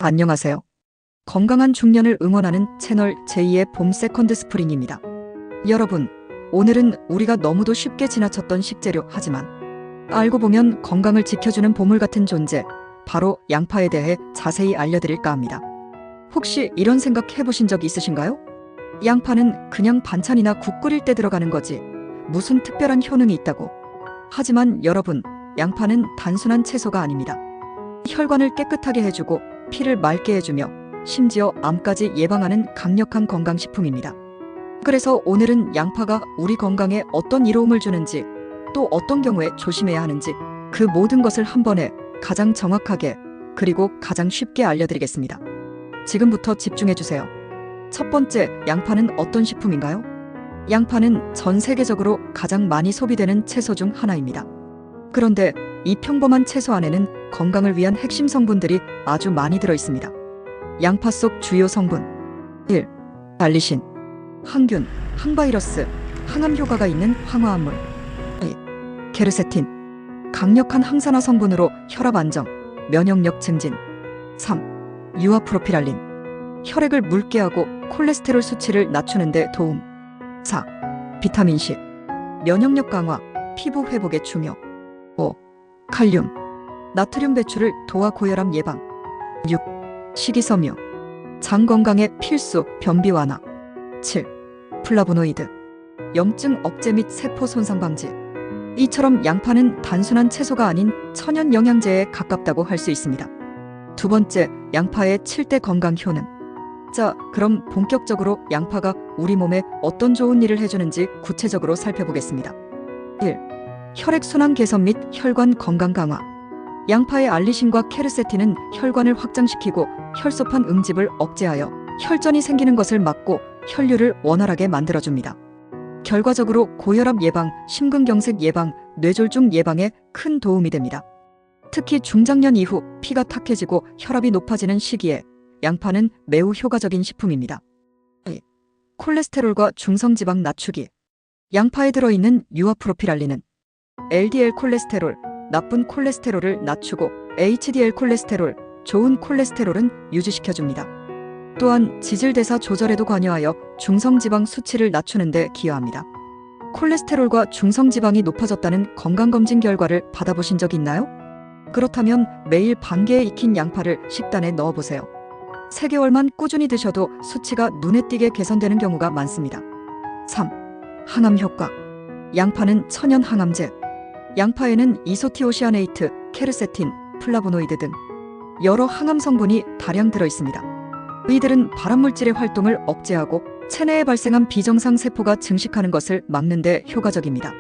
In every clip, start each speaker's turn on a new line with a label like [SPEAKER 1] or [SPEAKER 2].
[SPEAKER 1] 안녕하세요. 건강한 중년을 응원하는 채널 제2의 봄 세컨드 스프링입니다. 여러분, 오늘은 우리가 너무도 쉽게 지나쳤던 식재료 하지만 알고 보면 건강을 지켜주는 보물 같은 존재, 바로 양파에 대해 자세히 알려드릴까 합니다. 혹시 이런 생각 해보신 적 있으신가요? 양파는 그냥 반찬이나 국 끓일 때 들어가는 거지 무슨 특별한 효능이 있다고. 하지만 여러분, 양파는 단순한 채소가 아닙니다. 혈관을 깨끗하게 해주고 피를 맑게 해주며 심지어 암까지 예방하는 강력한 건강식품입니다. 그래서 오늘은 양파가 우리 건강에 어떤 이로움을 주는지, 또 어떤 경우에 조심해야 하는지, 그 모든 것을 한 번에 가장 정확하게 그리고 가장 쉽게 알려드리겠습니다. 지금부터 집중해주세요. 첫 번째, 양파는 어떤 식품인가요? 양파는 전 세계적으로 가장 많이 소비되는 채소 중 하나입니다. 그런데 이 평범한 채소 안에는 건강을 위한 핵심 성분들이 아주 많이 들어있습니다. 양파 속 주요 성분 1. 알리신, 항균, 항바이러스, 항암 효과가 있는 항화합물 2. 케르세틴, 강력한 항산화 성분으로 혈압 안정, 면역력 증진 3. 유아프로피랄린, 혈액을 묽게 하고 콜레스테롤 수치를 낮추는 데 도움 4. 비타민C, 면역력 강화, 피부 회복에 중요 5. 칼륨, 나트륨 배출을 도와 고혈압 예방 6. 식이섬유, 장 건강에 필수, 변비 완화 7. 플라보노이드, 염증 억제 및 세포 손상 방지. 이처럼 양파는 단순한 채소가 아닌 천연 영양제에 가깝다고 할 수 있습니다. 두 번째, 양파의 7대 건강 효능. 자, 그럼 본격적으로 양파가 우리 몸에 어떤 좋은 일을 해주는지 구체적으로 살펴보겠습니다. 1. 혈액순환 개선 및 혈관 건강 강화. 양파의 알리신과 케르세틴은 혈관을 확장시키고 혈소판 응집을 억제하여 혈전이 생기는 것을 막고 혈류를 원활하게 만들어줍니다. 결과적으로 고혈압 예방, 심근경색 예방, 뇌졸중 예방에 큰 도움이 됩니다. 특히 중장년 이후 피가 탁해지고 혈압이 높아지는 시기에 양파는 매우 효과적인 식품입니다. 2. 콜레스테롤과 중성지방 낮추기. 양파에 들어있는 유아프로피랄린은 LDL 콜레스테롤, 나쁜 콜레스테롤을 낮추고 HDL 콜레스테롤, 좋은 콜레스테롤은 유지시켜줍니다. 또한 지질대사 조절에도 관여하여 중성지방 수치를 낮추는 데 기여합니다. 콜레스테롤과 중성지방이 높아졌다는 건강검진 결과를 받아보신 적 있나요? 그렇다면 매일 반 개의 익힌 양파를 식단에 넣어보세요. 3개월만 꾸준히 드셔도 수치가 눈에 띄게 개선되는 경우가 많습니다. 3. 항암 효과. 양파는 천연 항암제. 양파에는 이소티오시아네이트, 케르세틴, 플라보노이드 등 여러 항암 성분이 다량 들어있습니다. 이들은 발암물질의 활동을 억제하고 체내에 발생한 비정상 세포가 증식하는 것을 막는 데 효과적입니다.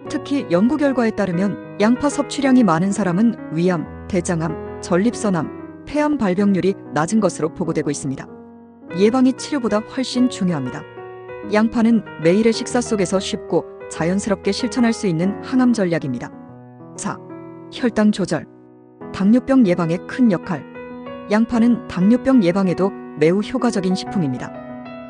[SPEAKER 1] 특히 연구 결과에 따르면 양파 섭취량이 많은 사람은 위암, 대장암, 전립선암, 폐암 발병률이 낮은 것으로 보고되고 있습니다. 예방이 치료보다 훨씬 중요합니다. 양파는 매일의 식사 속에서 쉽고 자연스럽게 실천할 수 있는 항암 전략입니다. 4. 혈당 조절, 당뇨병 예방에 큰 역할. 양파는 당뇨병 예방에도 매우 효과적인 식품입니다.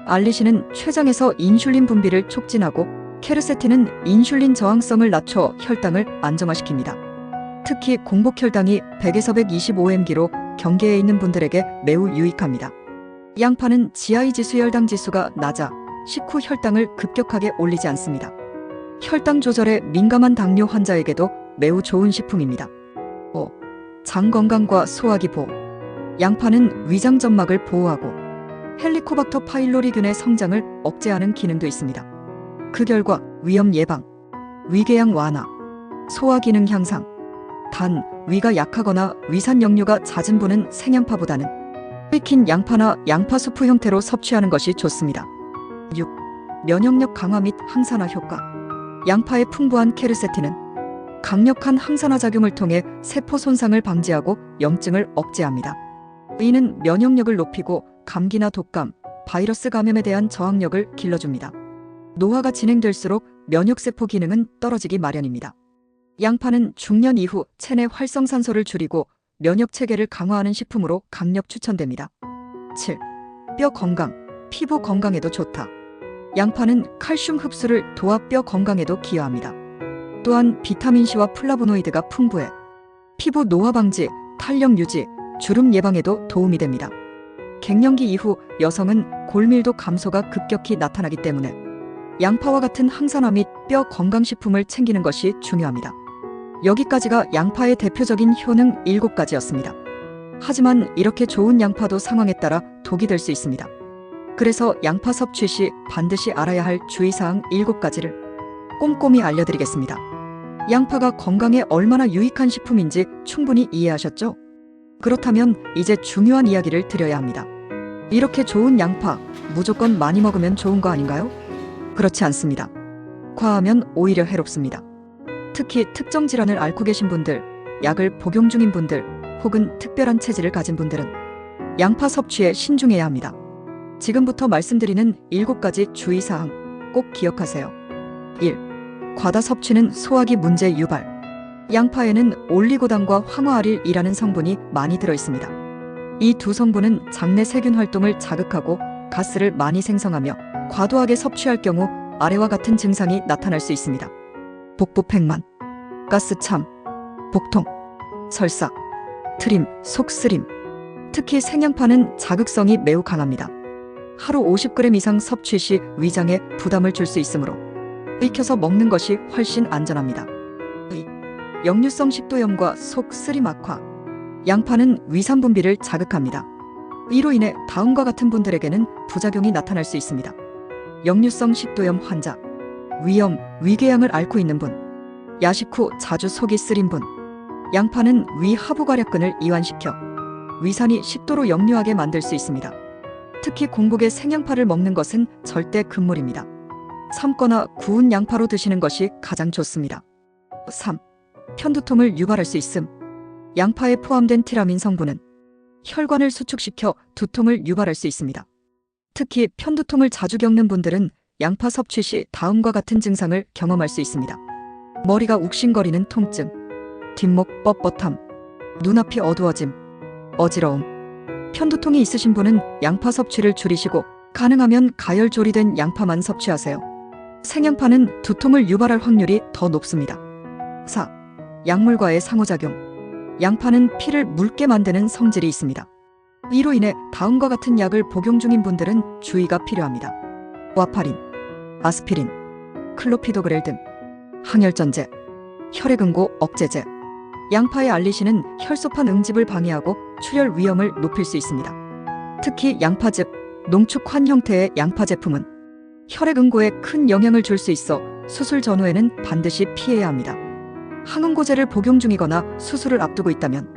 [SPEAKER 1] 알리신은 췌장에서 인슐린 분비를 촉진하고 케르세틴은 인슐린 저항성을 낮춰 혈당을 안정화시킵니다. 특히 공복혈당이 100에서 125mg로 경계에 있는 분들에게 매우 유익합니다. 양파는 GI 지수 혈당 지수가 낮아 식후 혈당을 급격하게 올리지 않습니다. 혈당 조절에 민감한 당뇨 환자에게도 매우 좋은 식품입니다. 5. 장 건강과 소화기 보호. 양파는 위장 점막을 보호하고 헬리코박터 파일로리균의 성장을 억제하는 기능도 있습니다. 그 결과 위염 예방, 위궤양 완화, 소화 기능 향상. 단, 위가 약하거나 위산 역류가 잦은 분은 생양파보다는 익힌 양파나 양파 수프 형태로 섭취하는 것이 좋습니다. 6. 면역력 강화 및 항산화 효과. 양파의 풍부한 케르세틴은 강력한 항산화 작용을 통해 세포 손상을 방지하고 염증을 억제합니다. 이는 면역력을 높이고 감기나 독감, 바이러스 감염에 대한 저항력을 길러줍니다. 노화가 진행될수록 면역세포 기능은 떨어지기 마련입니다. 양파는 중년 이후 체내 활성산소를 줄이고 면역체계를 강화하는 식품으로 강력 추천됩니다. 7. 뼈 건강, 피부 건강에도 좋다. 양파는 칼슘 흡수를 도와 뼈 건강에도 기여합니다. 또한 비타민C와 플라보노이드가 풍부해 피부 노화 방지, 탄력 유지, 주름 예방에도 도움이 됩니다. 갱년기 이후 여성은 골밀도 감소가 급격히 나타나기 때문에 양파와 같은 항산화 및 뼈 건강식품을 챙기는 것이 중요합니다. 여기까지가 양파의 대표적인 효능 7가지였습니다. 하지만 이렇게 좋은 양파도 상황에 따라 독이 될 수 있습니다. 그래서 양파 섭취 시 반드시 알아야 할 주의사항 7가지를 꼼꼼히 알려드리겠습니다. 양파가 건강에 얼마나 유익한 식품인지 충분히 이해하셨죠? 그렇다면 이제 중요한 이야기를 드려야 합니다. 이렇게 좋은 양파, 무조건 많이 먹으면 좋은 거 아닌가요? 그렇지 않습니다. 과하면 오히려 해롭습니다. 특히 특정 질환을 앓고 계신 분들, 약을 복용 중인 분들, 혹은 특별한 체질을 가진 분들은 양파 섭취에 신중해야 합니다. 지금부터 말씀드리는 7가지 주의사항 꼭 기억하세요. 1. 과다 섭취는 소화기 문제 유발. 양파에는 올리고당과 황화아릴이라는 성분이 많이 들어있습니다. 이 두 성분은 장내 세균 활동을 자극하고 가스를 많이 생성하며 과도하게 섭취할 경우 아래와 같은 증상이 나타날 수 있습니다. 복부 팽만, 가스참, 복통, 설사, 트림, 속쓰림. 특히 생양파는 자극성이 매우 강합니다. 하루 50g 이상 섭취 시 위장에 부담을 줄 수 있으므로 익혀서 먹는 것이 훨씬 안전합니다. 2. 역류성 식도염과 속쓰림 악화. 양파는 위산 분비를 자극합니다. 이로 인해 다음과 같은 분들에게는 부작용이 나타날 수 있습니다. 역류성 식도염 환자, 위염, 위궤양을 앓고 있는 분, 야식 후 자주 속이 쓰린 분. 양파는 위 하부괄약근을 이완시켜 위산이 식도로 역류하게 만들 수 있습니다. 특히 공복에 생양파를 먹는 것은 절대 금물입니다. 삶거나 구운 양파로 드시는 것이 가장 좋습니다. 3. 편두통을 유발할 수 있음. 양파에 포함된 티라민 성분은 혈관을 수축시켜 두통을 유발할 수 있습니다. 특히 편두통을 자주 겪는 분들은 양파 섭취 시 다음과 같은 증상을 경험할 수 있습니다. 머리가 욱신거리는 통증, 뒷목 뻣뻣함, 눈앞이 어두워짐, 어지러움. 편두통이 있으신 분은 양파 섭취를 줄이시고 가능하면 가열 조리된 양파만 섭취하세요. 생양파는 두통을 유발할 확률이 더 높습니다. 4. 약물과의 상호작용. 양파는 피를 묽게 만드는 성질이 있습니다. 이로 인해 다음과 같은 약을 복용 중인 분들은 주의가 필요합니다. 와파린, 아스피린, 클로피도그렐 등 항혈전제, 혈액응고 억제제. 양파의 알리신은 혈소판 응집을 방해하고 출혈 위험을 높일 수 있습니다. 특히 양파즙, 농축환 형태의 양파 제품은 혈액응고에 큰 영향을 줄 수 있어 수술 전후에는 반드시 피해야 합니다. 항응고제를 복용 중이거나 수술을 앞두고 있다면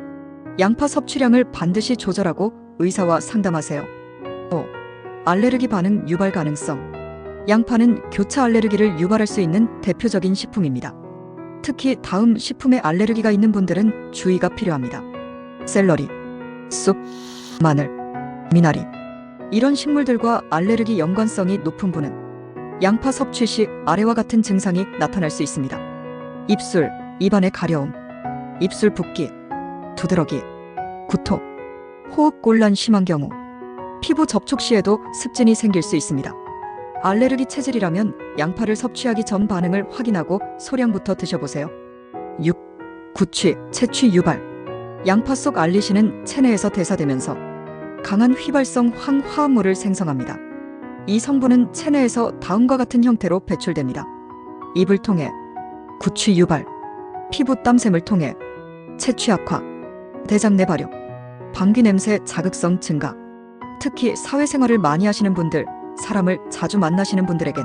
[SPEAKER 1] 양파 섭취량을 반드시 조절하고 의사와 상담하세요. 5. 알레르기 반응 유발 가능성. 양파는 교차 알레르기를 유발할 수 있는 대표적인 식품입니다. 특히 다음 식품에 알레르기가 있는 분들은 주의가 필요합니다. 샐러리, 쑥, 마늘, 미나리. 이런 식물들과 알레르기 연관성이 높은 분은 양파 섭취 시 아래와 같은 증상이 나타날 수 있습니다. 입술, 입안의 가려움, 입술 붓기, 두드러기, 구토, 호흡곤란 심한 경우, 피부 접촉 시에도 습진이 생길 수 있습니다. 알레르기 체질이라면 양파를 섭취하기 전 반응을 확인하고 소량부터 드셔보세요. 6. 구취, 채취 유발. 양파 속 알리신은 체내에서 대사되면서 강한 휘발성 황화합물을 생성합니다. 이 성분은 체내에서 다음과 같은 형태로 배출됩니다. 입을 통해 구취 유발, 피부 땀샘을 통해 채취 악화, 대장 내 발효, 방귀 냄새 자극성 증가. 특히 사회생활을 많이 하시는 분들, 사람을 자주 만나시는 분들에겐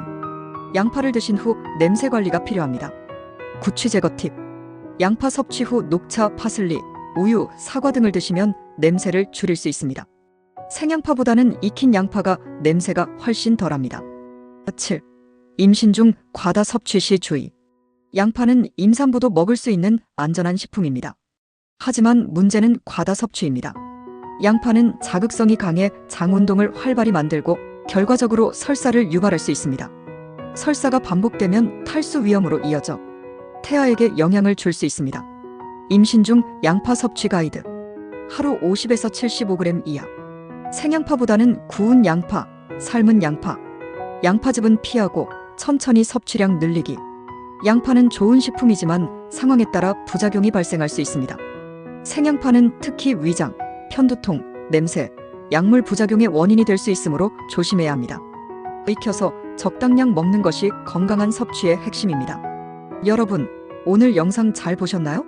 [SPEAKER 1] 양파를 드신 후 냄새 관리가 필요합니다. 구취 제거 팁. 양파 섭취 후 녹차, 파슬리, 우유, 사과 등을 드시면 냄새를 줄일 수 있습니다. 생양파보다는 익힌 양파가 냄새가 훨씬 덜합니다. 7. 임신 중 과다 섭취 시 주의. 양파는 임산부도 먹을 수 있는 안전한 식품입니다. 하지만 문제는 과다 섭취입니다. 양파는 자극성이 강해 장 운동을 활발히 만들고 결과적으로 설사를 유발할 수 있습니다. 설사가 반복되면 탈수 위험으로 이어져 태아에게 영향을 줄 수 있습니다. 임신 중 양파 섭취 가이드. 하루 50에서 75g 이하. 생양파보다는 구운 양파, 삶은 양파, 양파즙은 피하고 천천히 섭취량 늘리기. 양파는 좋은 식품이지만 상황에 따라 부작용이 발생할 수 있습니다. 생양파는 특히 위장, 편두통, 냄새, 약물 부작용의 원인이 될 수 있으므로 조심해야 합니다. 익혀서 적당량 먹는 것이 건강한 섭취의 핵심입니다. 여러분, 오늘 영상 잘 보셨나요?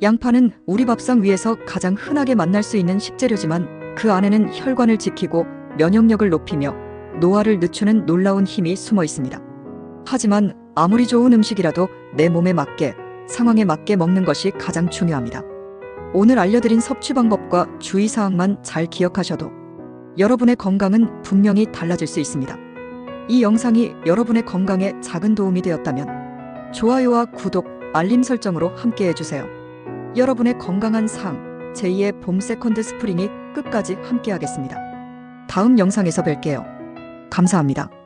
[SPEAKER 1] 양파는 우리 밥상 위에서 가장 흔하게 만날 수 있는 식재료지만 그 안에는 혈관을 지키고 면역력을 높이며 노화를 늦추는 놀라운 힘이 숨어 있습니다. 하지만 아무리 좋은 음식이라도 내 몸에 맞게, 상황에 맞게 먹는 것이 가장 중요합니다. 오늘 알려드린 섭취 방법과 주의사항만 잘 기억하셔도 여러분의 건강은 분명히 달라질 수 있습니다. 이 영상이 여러분의 건강에 작은 도움이 되었다면 좋아요와 구독, 알림 설정으로 함께 해주세요. 여러분의 건강한 삶, 제2의 봄 세컨드 스프링이 끝까지 함께 하겠습니다. 다음 영상에서 뵐게요. 감사합니다.